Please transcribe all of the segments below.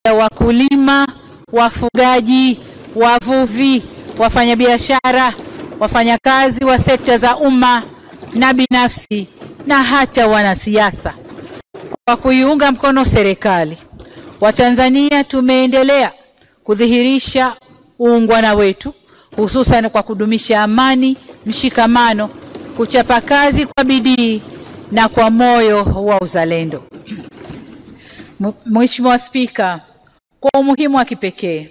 ya wakulima, wafugaji, wavuvi, wafanyabiashara, wafanyakazi wa sekta za umma na binafsi na hata wanasiasa. Kwa kuiunga mkono serikali, Watanzania tumeendelea kudhihirisha uungwana wetu, hususan kwa kudumisha amani, mshikamano, kuchapa kazi kwa bidii na kwa moyo wa uzalendo. Mheshimiwa Spika, kwa umuhimu wa kipekee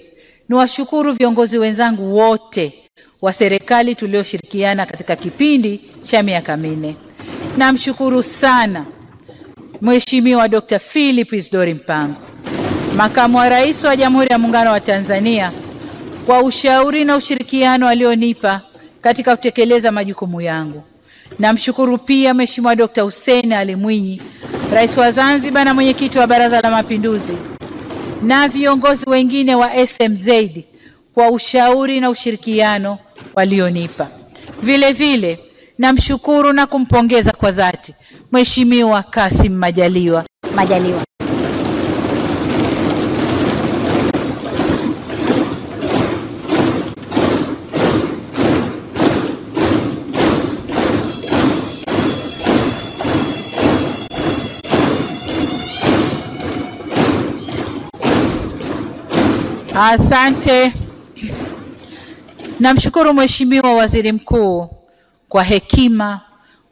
niwashukuru viongozi wenzangu wote wa serikali tulioshirikiana katika kipindi cha miaka 4. Namshukuru sana Mheshimiwa Dr. Philip Isdori Mpango, Makamu wa Rais wa Jamhuri ya Muungano wa Tanzania, kwa ushauri na ushirikiano alionipa katika kutekeleza majukumu yangu. Namshukuru pia Mheshimiwa Dr. Hussein Ali Mwinyi, Rais wa Zanzibar na Mwenyekiti wa Baraza la Mapinduzi, na viongozi wengine wa SMZ kwa ushauri na ushirikiano walionipa. Vile vile namshukuru na kumpongeza kwa dhati Mheshimiwa Kassim Majaliwa. Asante. Namshukuru Mheshimiwa Waziri Mkuu kwa hekima,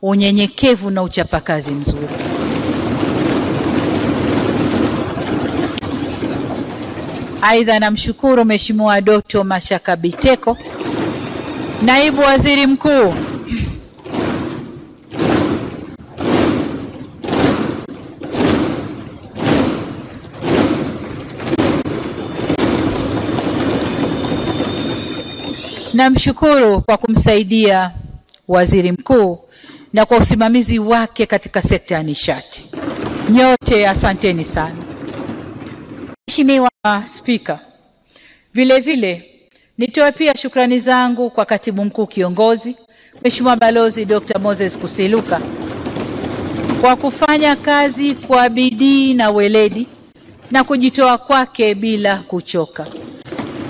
unyenyekevu na uchapakazi mzuri. Aidha namshukuru Mheshimiwa Doto Mashaka Biteko, Naibu Waziri Mkuu, namshukuru kwa kumsaidia Waziri Mkuu na kwa usimamizi wake katika sekta ya nishati. Nyote asanteni sana. Mheshimiwa Spika, vile vile nitoe pia shukrani zangu kwa Katibu Mkuu Kiongozi Mheshimiwa Balozi Dr. Moses Kusiluka kwa kufanya kazi kwa bidii na weledi na kujitoa kwake bila kuchoka.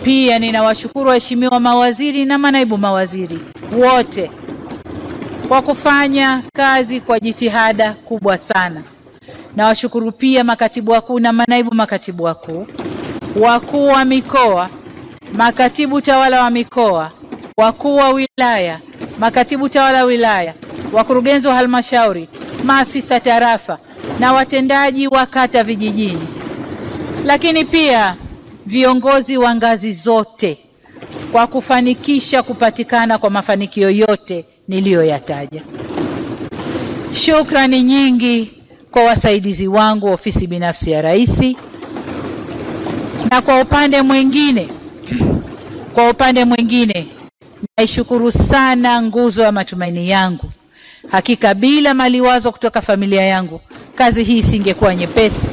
Pia ninawashukuru waheshimiwa mawaziri na manaibu mawaziri wote kwa kufanya kazi kwa jitihada kubwa sana. Nawashukuru pia makatibu wakuu na manaibu makatibu wakuu, wakuu wa mikoa, makatibu tawala wa mikoa, wakuu wa wilaya, makatibu tawala wilaya, wakurugenzi wa halmashauri, maafisa tarafa na watendaji wa kata vijijini. Lakini pia viongozi wa ngazi zote kwa kufanikisha kupatikana kwa mafanikio yote niliyoyataja. Shukrani nyingi kwa wasaidizi wangu ofisi binafsi ya Rais, na kwa upande mwingine naishukuru sana nguzo ya matumaini yangu. Hakika bila maliwazo kutoka familia yangu kazi hii isingekuwa nyepesi.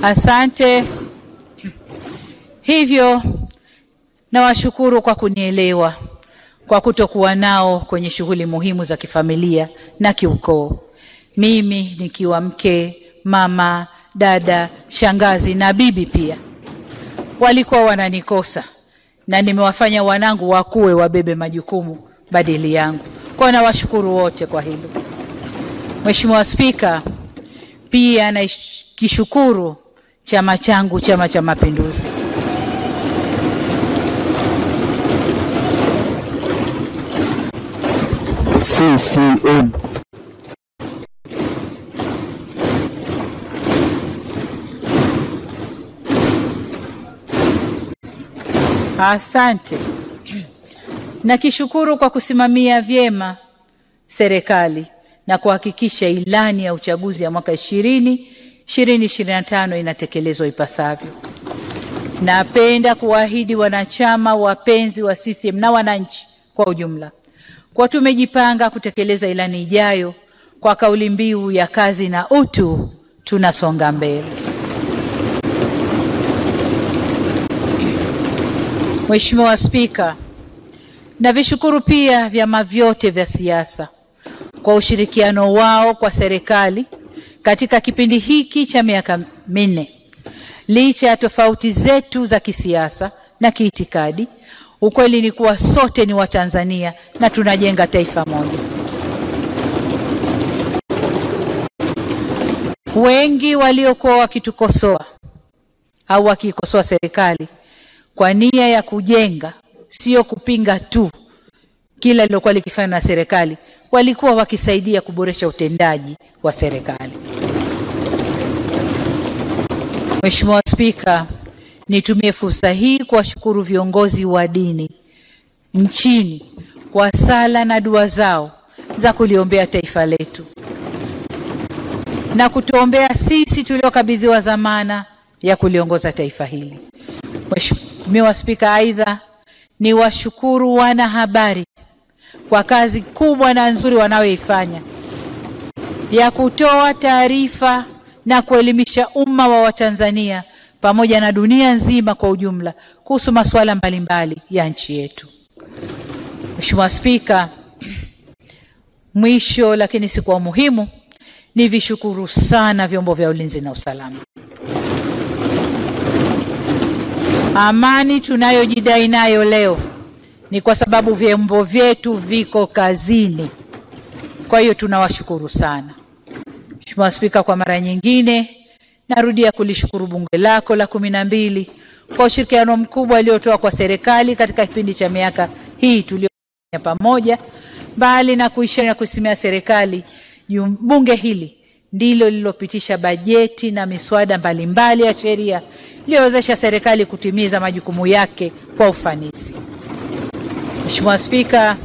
Asante. Hivyo nawashukuru kwa kunielewa, kwa kutokuwa nao kwenye shughuli muhimu za kifamilia na kiukoo. Mimi nikiwa mke, mama, dada, shangazi na bibi pia, walikuwa wananikosa na nimewafanya wanangu wakue wabebe majukumu badili yangu. Kwa nawashukuru wote kwa hilo. Mheshimiwa Spika, pia nakishukuru chama changu, Chama cha Mapinduzi. CCM. Asante. Nakishukuru kwa kusimamia vyema serikali na kuhakikisha ilani ya uchaguzi ya mwaka 2025 inatekelezwa ipasavyo. Napenda kuahidi wanachama wapenzi wa CCM na wananchi kwa ujumla kwa tumejipanga kutekeleza ilani ijayo kwa kauli mbiu ya kazi na utu, tunasonga mbele. Mheshimiwa Spika, navishukuru pia vyama vyote vya siasa kwa ushirikiano wao kwa serikali katika kipindi hiki cha miaka minne. Licha ya tofauti zetu za kisiasa na kiitikadi, ukweli ni kuwa sote ni Watanzania na tunajenga taifa moja. Wengi waliokuwa wakitukosoa au wakikosoa serikali kwa nia ya kujenga, sio kupinga tu kila lilokuwa likifanywa na serikali, walikuwa wakisaidia kuboresha utendaji wa serikali. Mheshimiwa Spika, nitumie fursa hii kuwashukuru viongozi wa dini nchini kwa sala na dua zao za kuliombea taifa letu na kutuombea sisi tuliokabidhiwa dhamana ya kuliongoza taifa hili. Mheshimiwa Spika, aidha ni washukuru wanahabari kwa kazi kubwa na nzuri wanayoifanya ya kutoa taarifa na kuelimisha umma wa Watanzania pamoja na dunia nzima kwa ujumla kuhusu masuala mbalimbali ya nchi yetu. Mheshimiwa Spika, mwisho lakini si kwa muhimu, ni vishukuru sana vyombo vya ulinzi na usalama. Amani tunayojidai nayo leo ni kwa sababu vyombo vyetu viko kazini. Kwa hiyo tunawashukuru sana. Mheshimiwa Spika, kwa mara nyingine narudia kulishukuru bunge lako la 12 kwa ushirikiano mkubwa uliotoa kwa serikali katika kipindi cha miaka hii tuliyofanya pamoja. Bali na kuishia kusimamia serikali, bunge hili ndilo lililopitisha bajeti na miswada mbalimbali ya sheria iliyowezesha serikali kutimiza majukumu yake kwa ufanisi. Mheshimiwa Spika,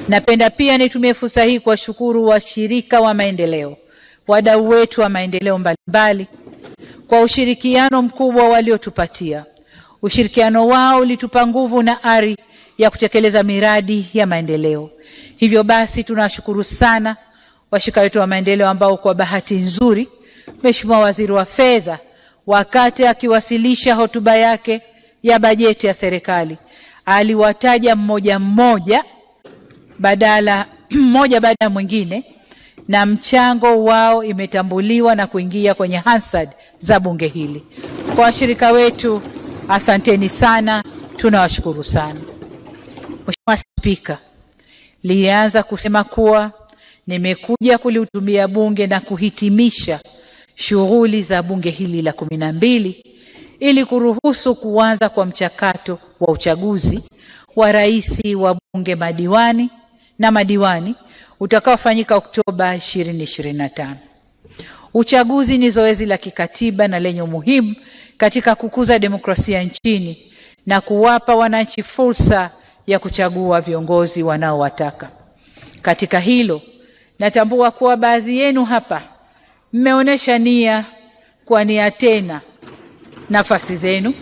napenda pia nitumie fursa hii kuwashukuru washirika wa maendeleo, wadau wetu wa maendeleo mbalimbali kwa ushirikiano mkubwa waliotupatia. Ushirikiano wao ulitupa nguvu na ari ya kutekeleza miradi ya maendeleo. Hivyo basi tunashukuru sana washirika wetu wa maendeleo ambao kwa bahati nzuri Mheshimiwa Waziri wa Fedha wakati akiwasilisha hotuba yake ya bajeti ya serikali aliwataja mmoja baada ya mwingine, na mchango wao imetambuliwa na kuingia kwenye Hansard za bunge hili. Kwa washirika wetu, asanteni sana, tunawashukuru sana. Mheshimiwa Spika, nilianza kusema kuwa nimekuja kulihutubia bunge na kuhitimisha shughuli za bunge hili la 12 ili kuruhusu kuanza kwa mchakato wa uchaguzi wa rais wa bunge, madiwani utakaofanyika Oktoba 2025. Uchaguzi ni zoezi la kikatiba na lenye umuhimu katika kukuza demokrasia nchini na kuwapa wananchi fursa ya kuchagua viongozi wanaowataka. Katika hilo, natambua kuwa baadhi yenu hapa mmeonyesha nia kwa nia tena nafasi zenu